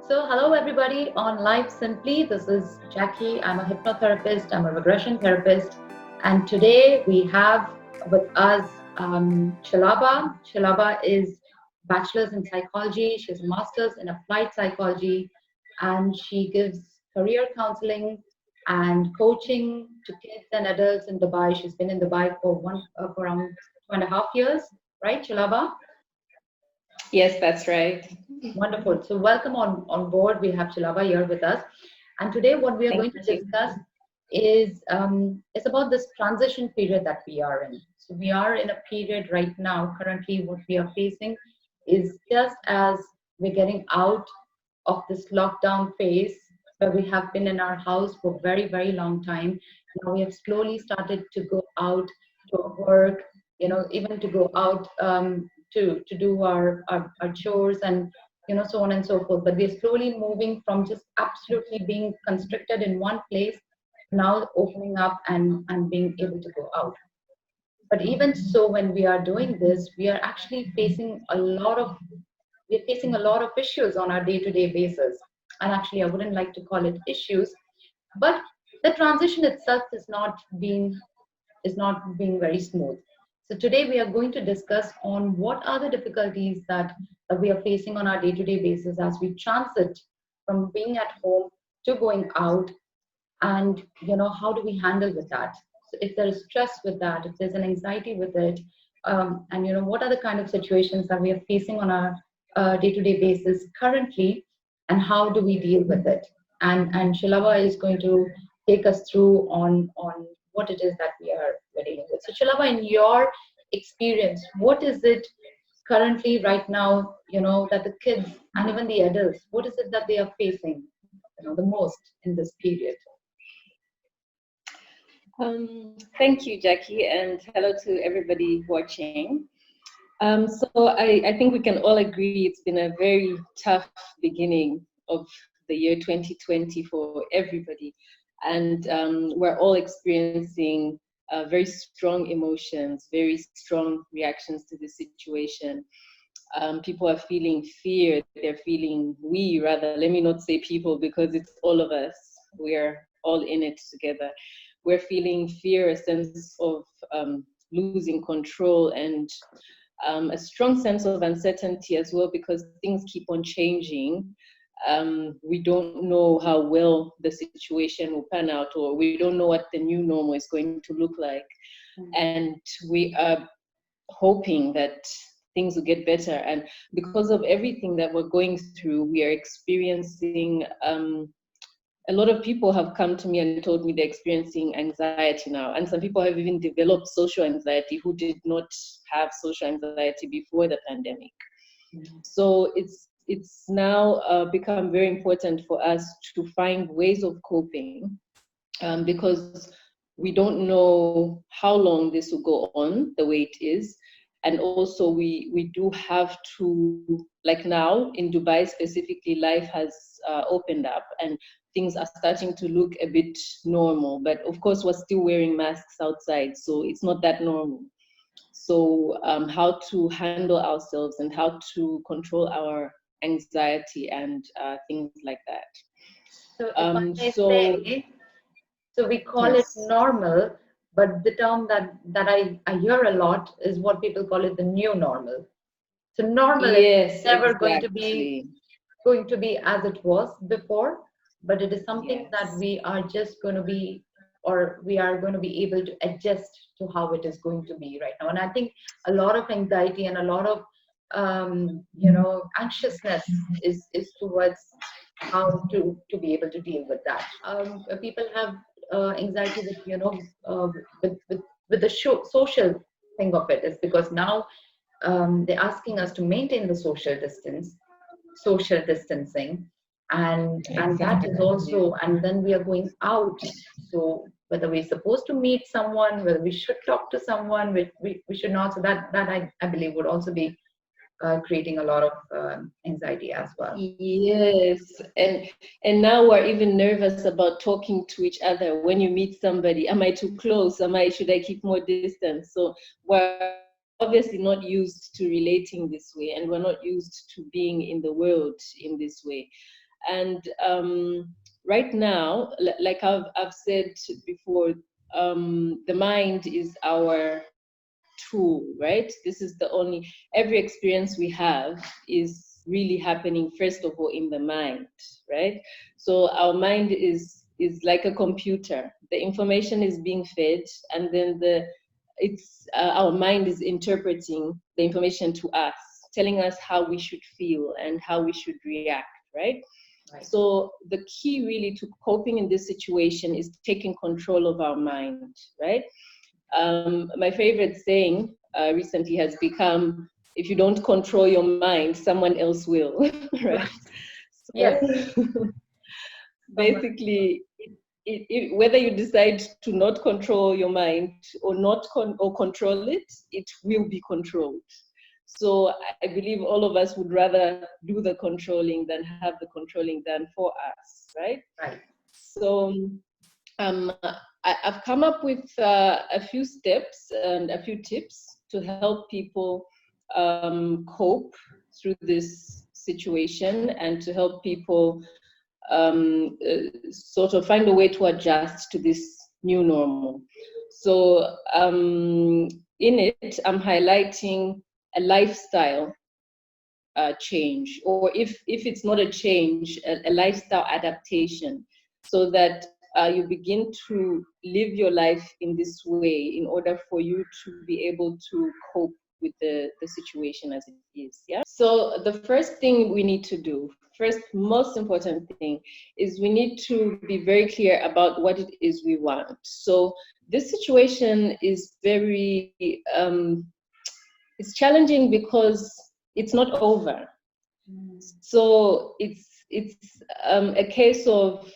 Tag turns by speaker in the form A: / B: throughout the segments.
A: So, hello everybody on Lyfe Simply. This is Jackie. I'm a hypnotherapist, I'm a regression therapist, and today we have with us Chilaba. Chilaba is bachelor's in psychology, she has a master's in applied psychology, and she gives career counseling and coaching to kids and adults in Dubai. She's been in Dubai for around 2.5 years, right, Chilaba?
B: Yes, that's right.
A: Wonderful. So welcome on board. We have Chilaba here with us. And today what we are
B: Thank
A: going to
B: you.
A: discuss is about this transition period that we are in. So we are in a period right now, currently what we are facing is just as we're getting out of this lockdown phase where we have been in our house for a very, very long time. Now we have slowly started to go out to work, even to go out to do our chores and so on and so forth. But we're slowly moving from just absolutely being constricted in one place, now opening up and being able to go out. But even so, when we are doing this, we are actually facing a lot of issues on our day-to-day basis. And actually, I wouldn't like to call it issues, but the transition itself is not being very smooth. So today we are going to discuss on what are the difficulties that we are facing on our day-to-day basis as we transit from being at home to going out, and how do we handle with that. So if there is stress with that, if there's an anxiety with it, and what are the kind of situations that we are facing on our day-to-day basis currently, and how do we deal with it. And Shilava is going to take us through on what it is that we're dealing with. So Shilava, in your experience, what is it currently right now, that the kids and even the adults, what is it that they are facing, the most in this period?
B: Thank you, Jackie, and hello to everybody watching. So I think we can all agree it's been a very tough beginning of the year 2020 for everybody. And we're all experiencing very strong emotions, very strong reactions to the situation. People are feeling fear, they're feeling, let me not say people because it's all of us. We're all in it together. We're feeling fear, a sense of losing control, and a strong sense of uncertainty as well, because things keep on changing. We don't know how well the situation will pan out, or we don't know what the new normal is going to look like. And we are hoping that things will get better. And because of everything that we're going through, we are experiencing a lot of people have come to me and told me they're experiencing anxiety now. And some people have even developed social anxiety who did not have social anxiety before the pandemic. So it's now become very important for us to find ways of coping, because we don't know how long this will go on the way it is. And also we do have to, like now in Dubai specifically, life has opened up and things are starting to look a bit normal. But of course, we're still wearing masks outside, so it's not that normal. So how to handle ourselves and how to control our anxiety and things like that.
A: So if I may
B: So
A: say, so we call it
B: yes,
A: normal, but the term that I hear a lot is what people call it the new normal. So normal is
B: yes,
A: never
B: exactly.
A: going to be as it was before, but it is something that
B: Yes.
A: we are just going to be, or we are going to be able to adjust to how it is going to be right now. And I think a lot of anxiety and a lot of anxiousness is towards how to be able to deal with that. People have anxiety with with the social thing of it, is because now they're asking us to maintain the social distancing, and that is
B: Exactly.
A: also, and then we are going out. So whether we're supposed to meet someone, whether we should talk to someone, we should not. So that I believe would also be creating a lot of anxiety as well.
B: Yes, and now we're even nervous about talking to each other. When you meet somebody, am I too close? Should I keep more distance? So we're obviously not used to relating this way, and we're not used to being in the world in this way. And right now, like I've said before, the mind is our tool, right? This is the only, every experience we have is really happening first of all in the mind, right? So our mind is like a computer. The information is being fed, and then our mind is interpreting the information to us, telling us how we should feel and how we should react, right?
A: Right.
B: So the key really to coping in this situation is taking control of our mind, right? My favorite saying recently has become, if you don't control your mind, someone else will, right?
A: Yes.
B: So
A: Someone.
B: basically, whether you decide to not control your mind or not or control it, it will be controlled. So I believe all of us would rather do the controlling than have the controlling done for us, right?
A: Right.
B: So I've come up with a few steps and a few tips to help people cope through this situation, and to help people sort of find a way to adjust to this new normal. So in it, I'm highlighting a lifestyle change, or if it's not a change, a lifestyle adaptation, so that you begin to live your life in this way in order for you to be able to cope with the situation as it is. Yeah. So the first thing we need to do, first most important thing, is we need to be very clear about what it is we want. So this situation is very it's challenging because it's not over. So it's a case of,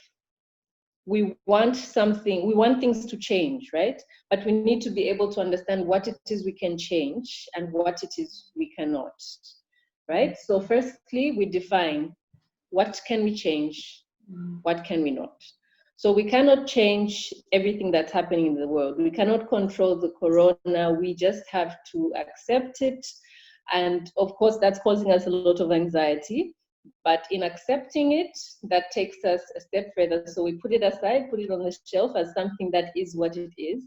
B: we want something, we want things to change, right? But we need to be able to understand what it is we can change and what it is we cannot, right? So firstly, we define what can we change, what can we not. So we cannot change everything that's happening in the world. We cannot control the corona. We just have to accept it. And of course, that's causing us a lot of anxiety. But in accepting it, that takes us a step further. So we put it aside, put it on the shelf as something that is what it is.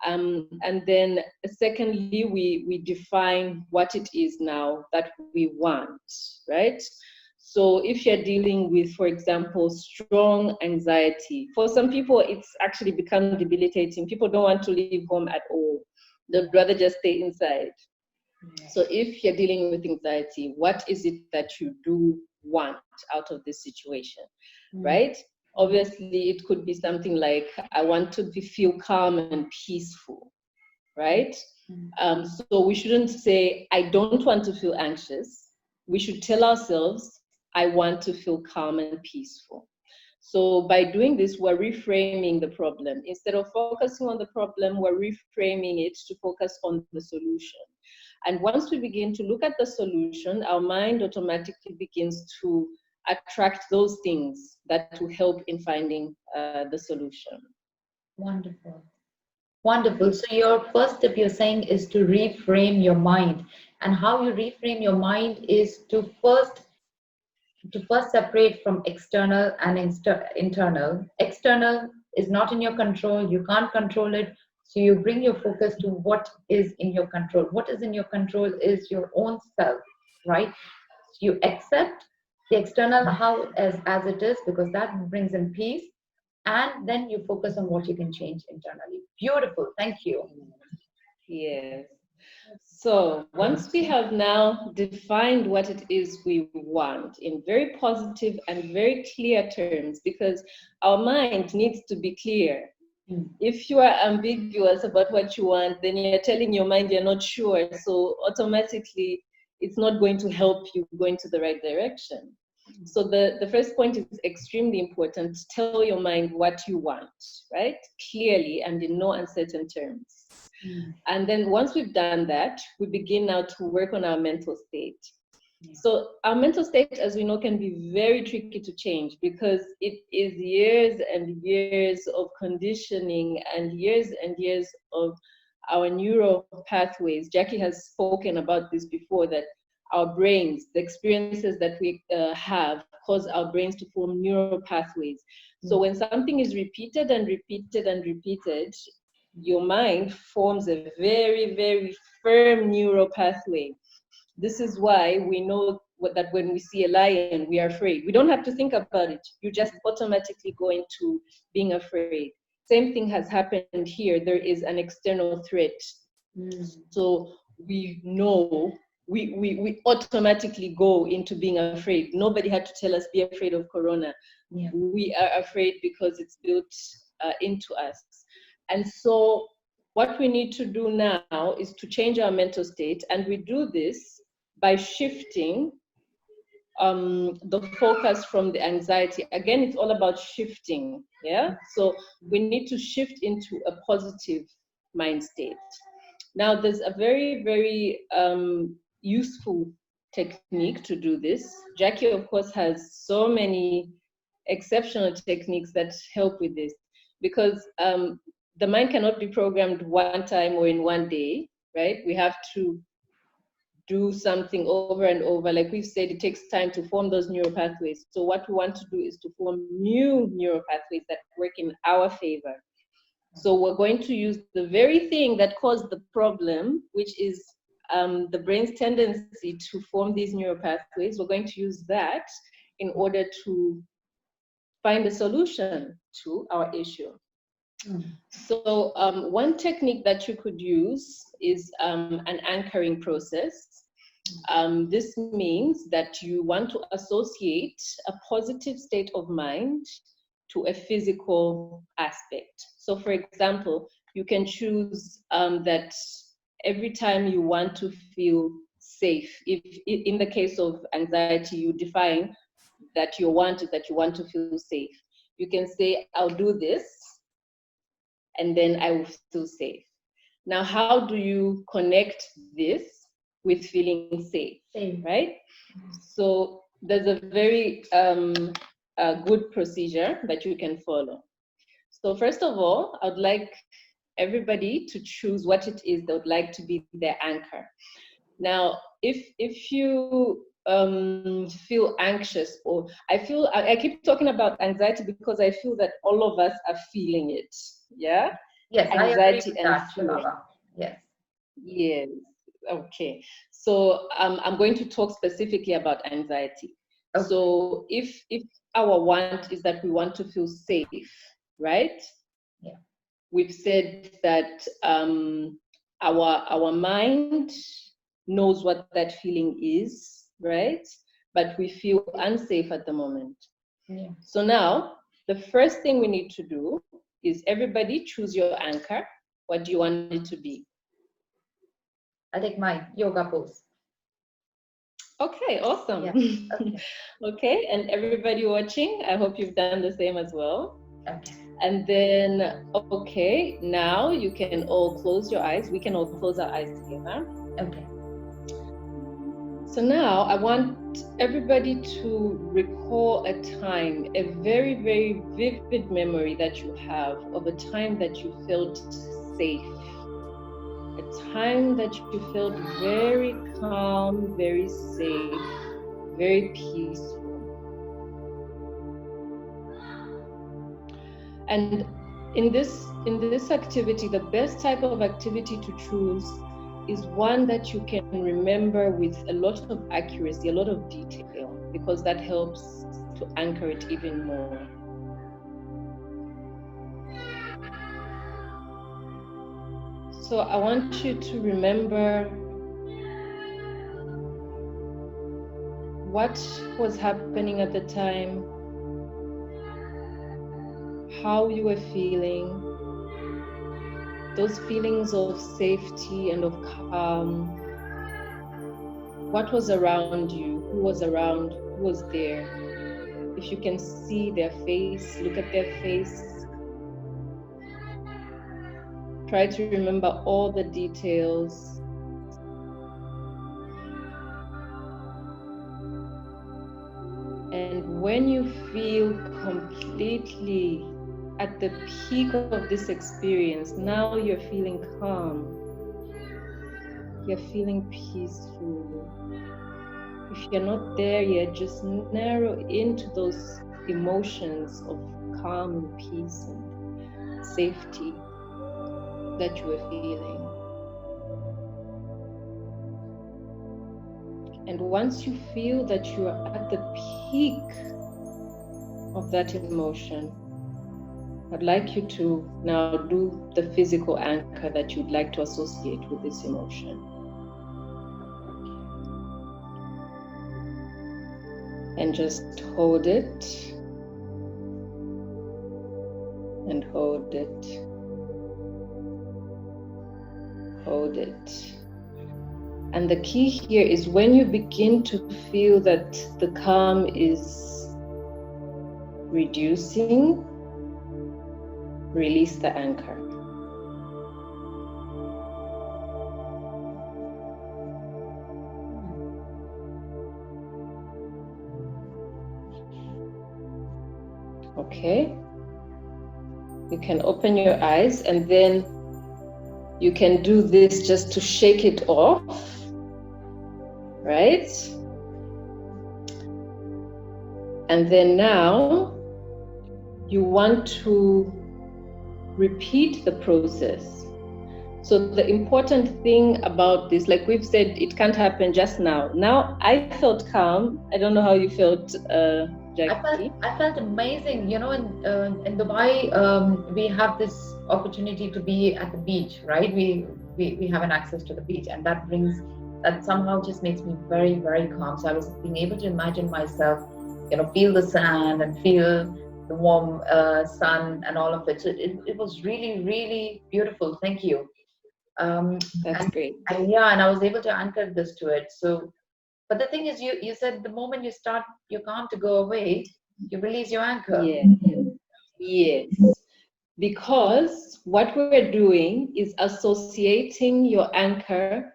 B: And then secondly, we define what it is now that we want, right? So if you're dealing with, for example, strong anxiety, for some people, it's actually become debilitating. People don't want to leave home at all. They'd rather just stay inside. So if you're dealing with anxiety, what is it that you do want out of this situation, right? Obviously, it could be something like, I want to feel calm and peaceful, right? So we shouldn't say, I don't want to feel anxious. We should tell ourselves, I want to feel calm and peaceful. So by doing this, we're reframing the problem. Instead of focusing on the problem, we're reframing it to focus on the solution. And once we begin to look at the solution, our mind automatically begins to attract those things that will help in finding the solution.
A: Wonderful. Wonderful. So your first step you're saying is to reframe your mind. And how you reframe your mind is to first separate from external and internal. External is not in your control. You can't control it. So you bring your focus to what is in your control. What is in your control is your own self, right? So you accept the external how as it is, because that brings in peace, and then you focus on what you can change internally. Beautiful. Thank you.
B: Yes. So once we have now defined what it is we want in very positive and very clear terms, because our mind needs to be clear. If you are ambiguous about what you want, then you're telling your mind you're not sure. So automatically, it's not going to help you go into the right direction. So the first point is extremely important. Tell your mind what you want, right? Clearly and in no uncertain terms. And then once we've done that, we begin now to work on our mental state. So our mental state, as we know, can be very tricky to change because it is years and years of conditioning and years of our neural pathways. Jackie has spoken about this before, that our brains, the experiences that we have cause our brains to form neural pathways. So when something is repeated and repeated and repeated, your mind forms a very, very firm neural pathway. This is why we know that when we see a lion, we are afraid. We don't have to think about it. You just automatically go into being afraid. Same thing has happened here. There is an external threat. So we know, we automatically go into being afraid. Nobody had to tell us, be afraid of corona. We are afraid because it's built into us. And so what we need to do now is to change our mental state, and we do this by shifting the focus from the anxiety. Again, it's all about shifting, yeah? So we need to shift into a positive mind state. Now, there's a very, very useful technique to do this. Jackie, of course, has so many exceptional techniques that help with this, because the mind cannot be programmed one time or in one day, right? We have to do something over and over. Like we've said, it takes time to form those neural pathways. So what we want to do is to form new neural pathways that work in our favor. So we're going to use the very thing that caused the problem, which is the brain's tendency to form these neural pathways. We're going to use that in order to find a solution to our issue. So one technique that you could use is an anchoring process. This means that you want to associate a positive state of mind to a physical aspect. So for example, you can choose that every time you want to feel safe. If in the case of anxiety, you define that you want to feel safe. You can say, I'll do this, and then I will feel safe. Now, how do you connect this with feeling safe, right? So there's a very good procedure that you can follow. So first of all, I'd like everybody to choose what it is they would like to be their anchor. Now, if you feel anxious, or I keep talking about anxiety because I feel that all of us are feeling it, yeah?
A: Yes,
B: Anxiety
A: I agree with
B: and
A: that,
B: fear.
A: Chilaba. Yes.
B: Yes. Okay. So I'm going to talk specifically about anxiety. Okay. So if our want is that we want to feel safe, right?
A: Yeah.
B: We've said that our mind knows what that feeling is, right? But we feel unsafe at the moment.
A: Yeah.
B: So now the first thing we need to do is everybody choose your anchor. What do you want it to be?
A: I take my yoga pose.
B: Okay, awesome.
A: Yeah. Okay.
B: Okay, and everybody watching, I hope you've done the same as well.
A: Okay.
B: And then, okay, now you can all close your eyes. We can all close our eyes together.
A: Okay.
B: So now I want everybody to recall a time, a very, very vivid memory that you have of a time that you felt safe. A time that you felt very calm, very safe, very peaceful. And in this activity, the best type of activity to choose is one that you can remember with a lot of accuracy, a lot of detail, because that helps to anchor it even more. So I want you to remember what was happening at the time, how you were feeling, those feelings of safety and of calm. What was around you? Who was around? Who was there? If you can see their face, look at their face. Try to remember all the details. And when you feel completely at the peak of this experience, now you're feeling calm. You're feeling peaceful. If you're not there yet, just narrow into those emotions of calm and peace and safety that you were feeling. And once you feel that you are at the peak of that emotion, I'd like you to now do the physical anchor that you'd like to associate with this emotion. And just hold it and hold it, hold it. And the key here is when you begin to feel that the calm is reducing, release the anchor. Okay? You can open your eyes and then you can do this just to shake it off, right? And then now you want to repeat the process. So the important thing about this, like we've said, it can't happen just now. Now I felt calm. I don't know how you felt, Jackie.
A: I felt amazing. You know, in Dubai, we have this opportunity to be at the beach, right? We have an access to the beach, and that somehow just makes me very, very calm. So I was being able to imagine myself, you know, feel the sand and feel the warm sun and all of it. So it was really, really beautiful. Thank you.
B: That's
A: And,
B: great.
A: and yeah, and I was able to anchor this to it. So, but the thing is, you said the moment you start your calm to go away, you release your anchor.
B: Yeah. Yes. Because what we're doing is associating your anchor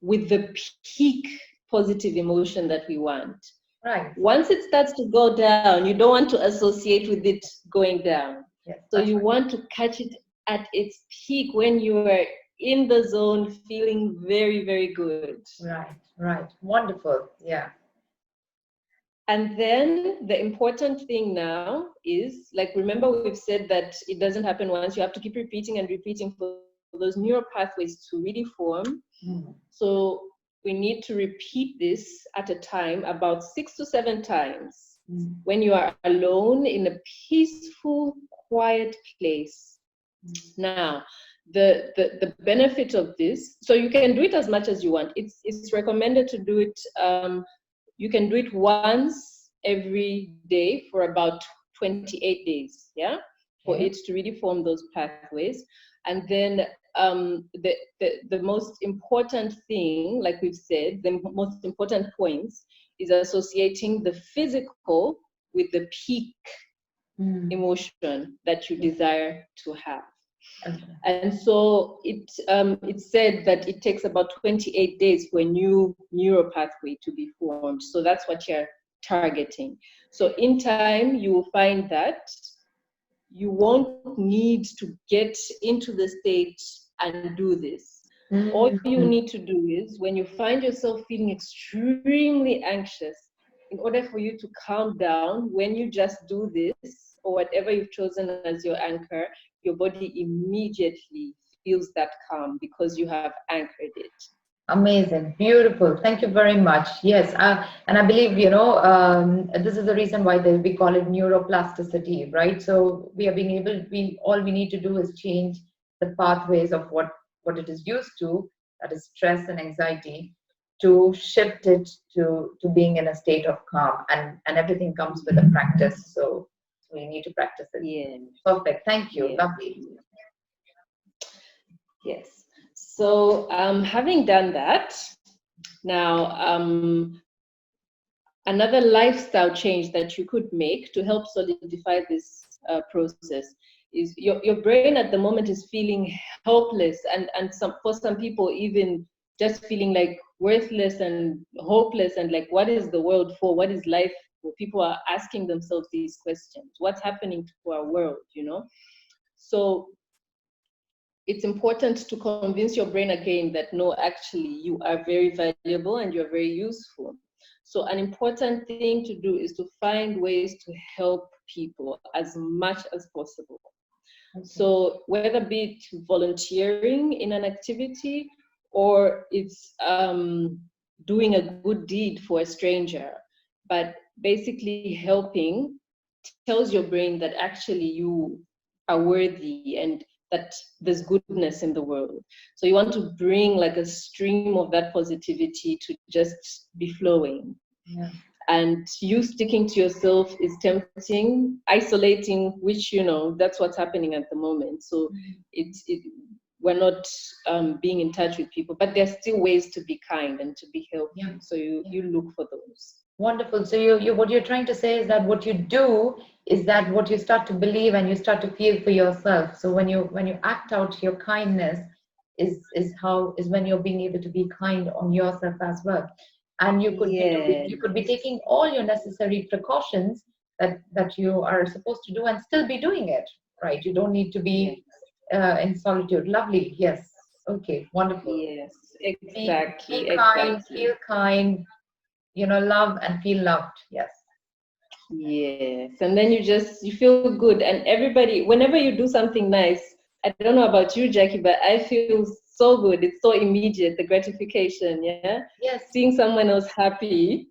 B: with the peak positive emotion that we want.
A: Right.
B: Once it starts to go down, you don't want to associate with it going down.
A: Yes,
B: So
A: that's
B: you
A: right.
B: want to catch it at its peak when you are in the zone, feeling very, very good.
A: Right, right. Wonderful. Yeah.
B: And then the important thing now is, like, remember we've said that it doesn't happen once. You have to keep repeating and repeating for those neural pathways to really form.
A: Mm.
B: So we need to repeat this at a time about 6 to 7 times
A: Mm.
B: when you are alone in a peaceful, quiet place. Now, the benefit of this, so you can do it as much as you want. It's recommended to do it. You can do it once every day for about 28 days. Yeah, for
A: Okay.
B: it to really form those pathways, and then the most important thing, like we've said, the most important points is associating the physical with the peak
A: Mm.
B: emotion that you
A: Yeah.
B: desire to have.
A: Okay.
B: And so it's said that it takes about 28 days for a new neural pathway to be formed. So that's what you're targeting. So in time, you will find that you won't need to get into the state and do this. All
A: Mm.
B: you need to do is when you find yourself feeling extremely anxious, in order for you to calm down, when you just do this or whatever you've chosen as your anchor, your body immediately feels that calm because you have anchored it.
A: Amazing, beautiful. Thank you very much. Yes, and I believe this is the reason why we call it neuroplasticity, right? So we are being able. We all we need to do is change the pathways of what it is used to, that is stress and anxiety, to shift it to being in a state of calm, and everything comes with a practice. So we need to practice it.
B: Yeah,
A: Perfect. Thank you.
B: yeah,
A: Lovely.
B: yes. So having done that, now another lifestyle change that you could make to help solidify this process is your brain at the moment is feeling helpless, and for some people even just feeling like worthless and hopeless, and like, what is the world for? What is life for? People are asking themselves these questions. What's happening to our world, you know? So it's important to convince your brain again that no, actually, you are very valuable and you're very useful. So an important thing to do is to find ways to help people as much as possible.
A: Okay.
B: So whether be it volunteering in an activity, or it's doing a good deed for a stranger, but basically helping tells your brain that actually you are worthy and that there's goodness in the world. So you want to bring like a stream of that positivity to just be flowing.
A: Yeah.
B: And you sticking to yourself is tempting, isolating, which that's what's happening at the moment. So we're not being in touch with people, but there's still ways to be kind and to be helpful.
A: Yeah.
B: So you look for those.
A: Wonderful. So you what you're trying to say is that what you do is that what you start to believe and you start to feel for yourself. So when you act out your kindness is when you're being able to be kind on yourself as well. And you could be doing,
B: Yes,
A: you could be taking all your necessary precautions that you are supposed to do and still be doing it, right? You don't need to
B: yes,
A: be in solitude. Lovely. Yes. Okay. Wonderful.
B: yes,
A: Be
B: exactly,
A: kind,
B: exactly.
A: feel kind, love and feel loved. Yes.
B: Yes, and then you feel good, and everybody, whenever you do something nice, I don't know about you, Jackie, but I feel so good. It's so immediate, the gratification, yeah.
A: Yes.
B: Seeing someone else happy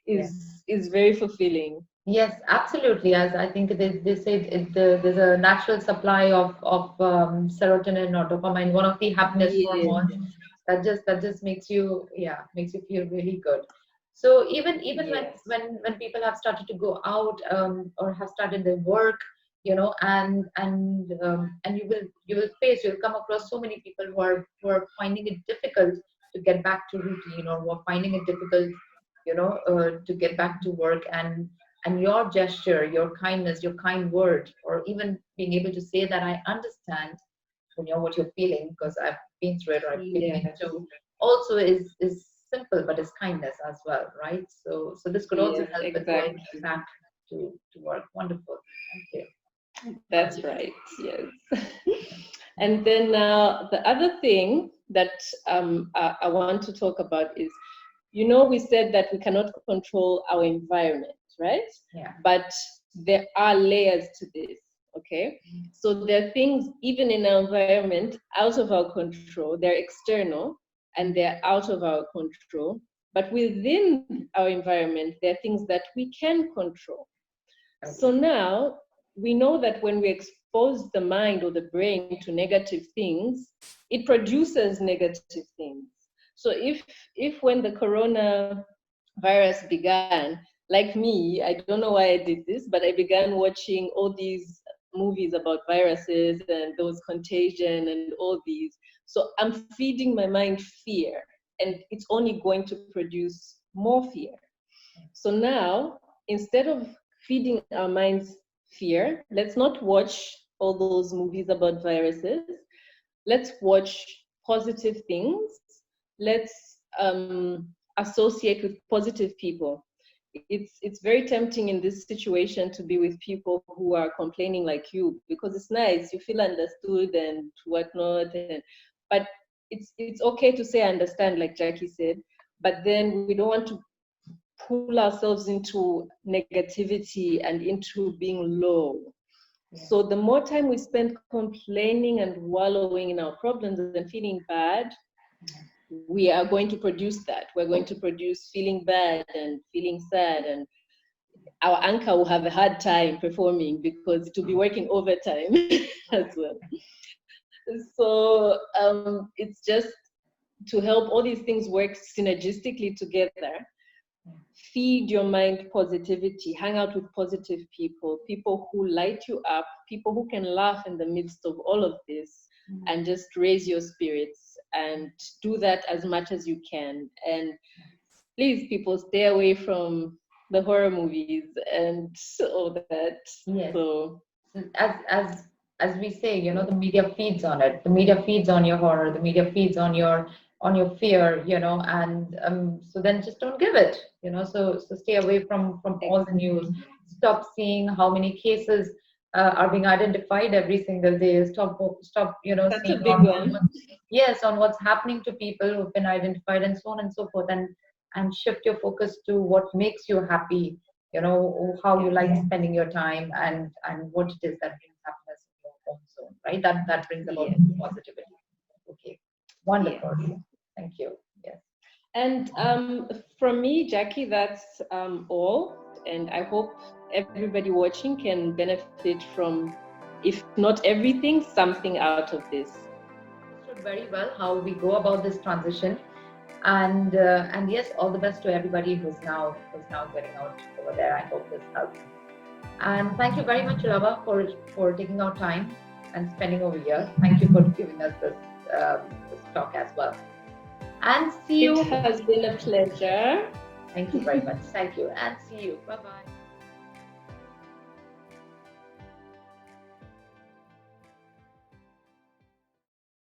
A: Yeah.
B: is very fulfilling.
A: Yes, absolutely. As I think they say there's a natural supply of serotonin or dopamine, one of the happiness
B: Yes,
A: hormones that just makes you feel really good. So even when
B: yes,
A: when when people have started to go out or have started their work, and you'll come across so many people who are finding it difficult to get back to routine, or who are finding it difficult, to get back to work, and your gesture, your kindness, your kind word, or even being able to say that I understand, what you're feeling, because I've been through it, or I've been
B: yes,
A: through, also is simple, but is kindness as well, right? So this could also
B: yes,
A: help with going
B: exactly.
A: back to work. Wonderful. Thank
B: That's right. Yes. And then the other thing that I want to talk about is, we said that we cannot control our environment, right?
A: you. Yeah.
B: But there are layers to this, okay? So there are things even in our environment out of our control, they're external and they're out of our control. But within our environment, there are things that we can control. So
A: Okay.
B: now we know that when we expose the mind or the brain to negative things, it produces negative things. So if when the corona virus began, like me, I don't know why I did this, but I began watching all these movies about viruses and those contagion and all these. So I'm feeding my mind fear, and it's only going to produce more fear. So now, instead of feeding our minds fear, let's not watch all those movies about viruses. Let's watch positive things. Let's associate with positive people. It's very tempting in this situation to be with people who are complaining like you, because it's nice, you feel understood and whatnot. But it's okay to say I understand, like Jackie said, but then we don't want to pull ourselves into negativity and into being low.
A: Yeah.
B: So the more time we spend complaining and wallowing in our problems and feeling bad, we are going to produce that. We're going to produce feeling bad and feeling sad, and our anchor will have a hard time performing because to be working overtime as well. So it's just to help all these things work synergistically together. Feed your mind positivity, hang out with positive people, people who light you up, people who can laugh in the midst of all of this, and just raise your spirits, and do that as much as you can. And please, people, stay away from the horror movies and all that.
A: Yes.
B: So
A: As we say, the media feeds on it. The media feeds on your horror. The media feeds on your fear, and so then just don't give it. So stay away from all the news. Stop seeing how many cases are being identified every single day. Stop
B: that's a
A: seeing
B: big one.
A: yes, on what's happening to people who've been identified, and so on and so forth. and shift your focus to what makes you happy, how you like spending your time, and what it is that brings happiness in your home zone, right? That brings about
B: Yeah.
A: positivity. Okay,
B: Yes.
A: wonderful. Thank you. Yes.
B: And from me, Jackie, that's all. And I hope everybody watching can benefit from, if not everything, something out of this.
A: Understood very well how we go about this transition, and yes, all the best to everybody who's now getting out over there. I hope this helps. And thank you very much, Lava, for taking our time and spending over here. Thank you for giving us this talk as well. And see
B: It
A: you.
B: has been a pleasure.
A: Thank you very much. Thank you, and see you. Bye bye.